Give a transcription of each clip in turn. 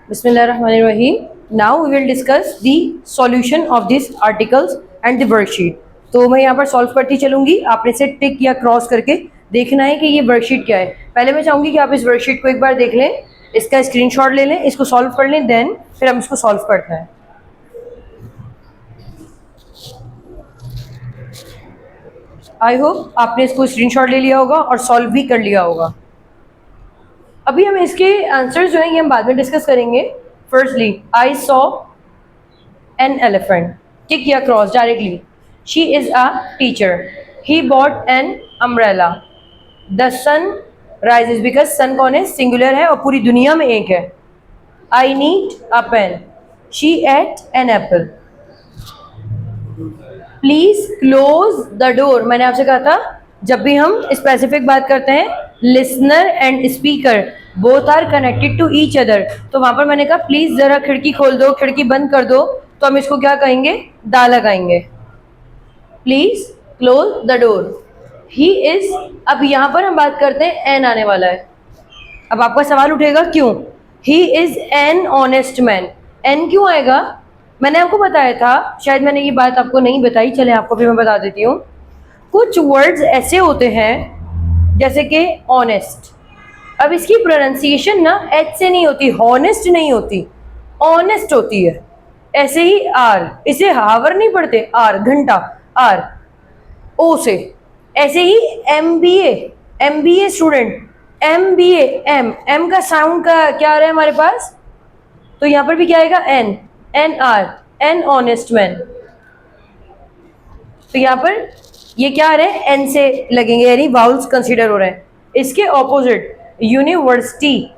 Bismillahirrahmanirrahim. Now we will discuss the solution of these articles and the worksheet. तो मैं यहाँ पर solve करती चलूंगी, आपने से टिक या क्रॉस करके देखना है कि ये वर्कशीट क्या है। पहले मैं चाहूंगी कि आप इस वर्कशीट को एक बार देख लें, इसका स्क्रीनशॉट ले लें, इसको सॉल्व कर लें, देन फिर हम इसको सॉल्व करते हैं। आई होप आपने इसको स्क्रीनशॉट ले लिया होगा और सॉल्व भी कर लिया होगा। अभी हम इसके आंसर्स जो हैं ये हम बाद में डिस्कस करेंगे। Firstly, I saw an elephant, tick या cross directly. She is a teacher, he bought an umbrella. The sun rises, because sun कौन है, सिंगुलर है और पूरी दुनिया में एक है। I need a pen, she ate an apple. Please close the door, मैंने आपसे कहा था जब भी हम स्पेसिफिक बात करते हैं, listener and speaker both are connected to each other, तो वहां पर मैंने कहा प्लीज जरा खिड़की खोल दो, खिड़की बंद कर दो, तो हम इसको क्या कहेंगे, दा लगाएंगे। Please close the door. He is, अब यहां पर हम बात करते हैं एन आने वाला है। अब आपका सवाल उठेगा क्यों, he is an honest man, an क्यों आएगा? मैंने आपको बताया था, शायद मैंने ये बात आपको नहीं बताई, चले आपको भी मैं बता देती हूँ। कुछ वर्ड्स ऐसे होते हैं जैसे कि ऑनेस्ट, अब इसकी प्रोनाउंसिएशन ना एच से नहीं होती, हॉनेस्ट नहीं होती, ऑनेस्ट होती है। ऐसे ही आर, इसे हावर नहीं पढ़ते, आर घंटा, आर ओ से। ऐसे ही एमबीए स्टूडेंट, एमबीए, एम का साउंड का क्या आ रहा है हमारे पास, तो यहां पर भी क्या आएगा, an, an or, an honest man. तो यहां पर ये क्या आ रहे हैं, एन से लगेंगे, यानी वाउल्स कंसीडर हो रहे हैं। इसके ऑपोजिट यूनिवर्सिटी,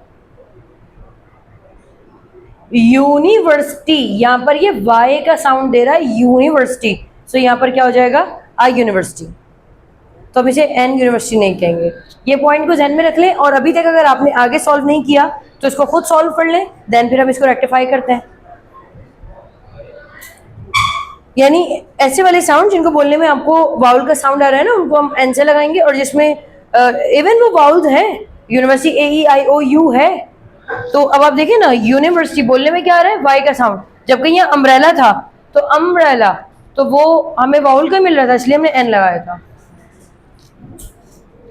यूनिवर्सिटी, यहां पर ये वाई का साउंड दे रहा है, यूनिवर्सिटी, सो यहां पर क्या हो जाएगा, आई यूनिवर्सिटी। तो हम इसे एन यूनिवर्सिटी नहीं कहेंगे। ये पॉइंट को ध्यान में रख लें, और अभी तक अगर आपने आगे सॉल्व नहीं किया तो इसको खुद सॉल्व कर लें, देन फिर हम इसको रेक्टिफाई करते हैं। यानी ऐसे वाले साउंड जिनको बोलने में आपको वाउल का साउंड आ रहा है ना, उनको हम एन से लगाएंगे, और जिसमें इवन वो वाउल्स हैं, university A E I O you है, तो अब आप देखिए ना, यूनिवर्सिटी बोलने में क्या आ रहा है, वाई का साउंड, जबकि यहाँ अम्ब्रेला था तो अम्ब्रेला, तो वो हमें वाउल का मिल रहा था, इसलिए हमने एन लगाया था।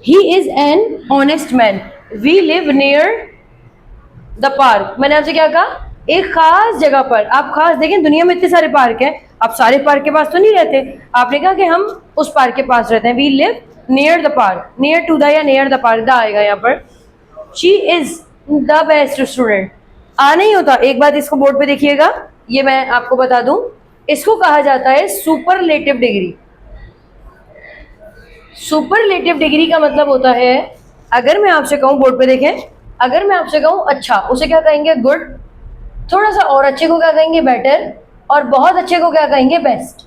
He is an honest man, we live near the park, मैंने आपसे क्या कहा, एक खास जगह पर। आप खास देखें, दुनिया में इतने सारे पार्क हैं, आप सारे पार्क के पास तो नहीं रहते, आपने कहा कि हम उस पार्क के पास रहते हैं। We live near the park, near to the या नियर द पार्क, द आएगा यहाँ पर। She is the best student, a नहीं होता। एक बात इसको बोर्ड पे देखिएगा, ये मैं आपको बता दूं, इसको कहा जाता है सुपरलेटिव डिग्री। सुपरलेटिव डिग्री का मतलब होता है, अगर मैं आपसे कहूं, बोर्ड पे देखें, अगर मैं आपसे कहूं अच्छा, उसे क्या कहेंगे, गुड, थोड़ा सा और अच्छे को क्या कहेंगे, बेटर, और बहुत अच्छे को क्या कहेंगे, बेस्ट।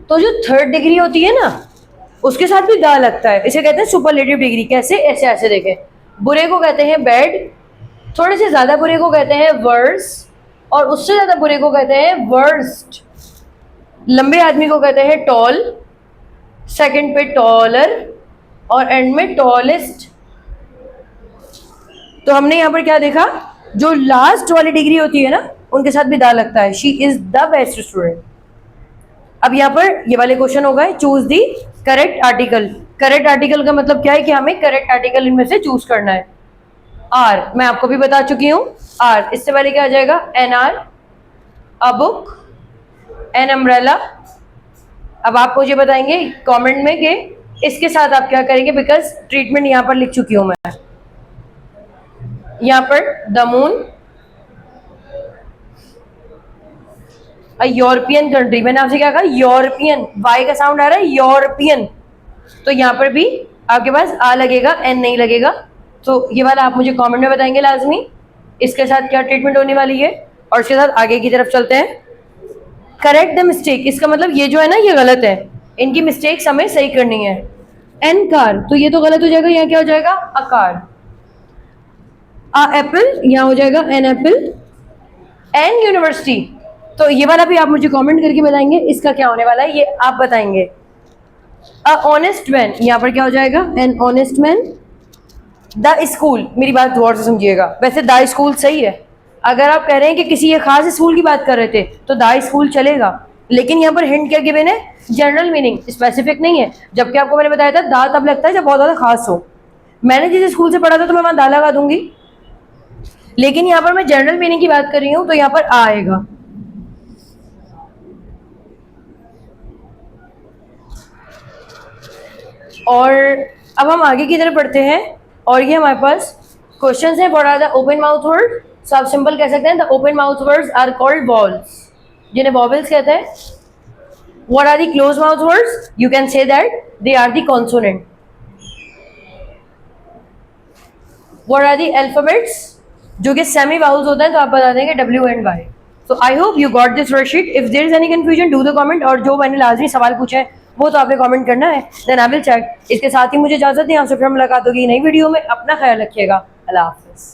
तो जो थर्ड डिग्री होती है ना, उसके साथ भी दा लगता है, इसे कहते हैं सुपरलेटिव डिग्री। कैसे, ऐसे ऐसे देखें, बुरे को कहते हैं बैड, थोड़े से ज्यादा बुरे को कहते हैं वर्स, और उससे ज्यादा बुरे को कहते हैं वर्स्ट। लंबे आदमी को कहते हैं टॉल, सेकंड पे टॉलर, और एंड में टॉलेस्ट। तो हमने यहाँ पर क्या देखा, जो लास्ट वाली डिग्री होती है ना, उनके साथ भी दा लगता है। She is the best student. अब यहाँ पर ये वाले क्वेश्चन हो गए, choose the correct article. Correct article का मतलब क्या है कि हमें करेक्ट आर्टिकल इनमें से चूज करना है। आर मैं आपको भी बता चुकी हूँ, आर, इससे पहले क्या आ जाएगा, an or, a book, an umbrella. अब आप मुझे बताएंगे कमेंट में कि इसके साथ आप क्या करेंगे, बिकॉज ट्रीटमेंट यहाँ पर लिख चुकी हूँ मैं। यहाँ पर द मून, यूरोपियन कंट्री, मैंने आपसे क्या कहा, यूरोपियन, वाई का साउंड आ रहा है, यूरोपियन, तो यहाँ पर भी आपके पास आ लगेगा, एन नहीं लगेगा। तो ये वाला आप मुझे कमेंट में बताएंगे लाजमी, इसके साथ क्या ट्रीटमेंट होने वाली है, और इसके साथ आगे की तरफ चलते हैं। करेक्ट द मिस्टेक, इसका मतलब ये जो है ना, ये गलत है, इनकी मिस्टेक्स हमें सही करनी है। एन कार, तो ये तो गलत हो जाएगा, यहाँ क्या हो जाएगा, अ कार। अ एप्पल, यहाँ हो जाएगा एन एप्पल। एन यूनिवर्सिटी, तो ये वाला भी आप मुझे कमेंट करके बताएंगे इसका क्या होने वाला है, ये आप बताएंगे। अ ऑनेस्ट मैन, यहाँ पर क्या हो जाएगा, N honest man. The school, मेरी बात गौर से समझिएगा, वैसे द स्कूल सही है, अगर आप कह रहे हैं कि किसी एक खास स्कूल की बात कर रहे थे तो द स्कूल चलेगा, लेकिन यहाँ पर हिंट क्या गिवन है, जनरल मीनिंग, स्पेसिफिक नहीं है। जबकि आपको मैंने बताया था दा तब लगता है जब बहुत ज्यादा खास हो। मैंने जिस स्कूल से पढ़ा था तो मैं वहां दा लगा दूंगी, लेकिन यहाँ पर मैं जनरल मीनिंग की बात कर रही हूं तो यहाँ पर आ आएगा। और अब हम आगे की तरफ बढ़ते हैं और ये हमारे पास क्वेश्चंस हैं। What are the open mouth word? So आप सिंपल कह सकते हैं the open mouth words are called vowels, जिन्हें वॉवेल्स कहते हैं। What are the close mouth words? You can say that they are the consonant. What are the alphabets? जो कि semi vowels होते हैं, तो आप बता देंगे W and Y। So I hope you got this worksheet. If there is any confusion, do the comment। और जो मैंने लाजमी सवाल पूछे हैं वो तो आपने कमेंट करना है, देन आई विल चेक। इसके साथ ही मुझे इजाजत दें, आपसे फिर मुलाकात होगी नई वीडियो में। अपना ख्याल रखिएगा। अल्लाह हाफिज़।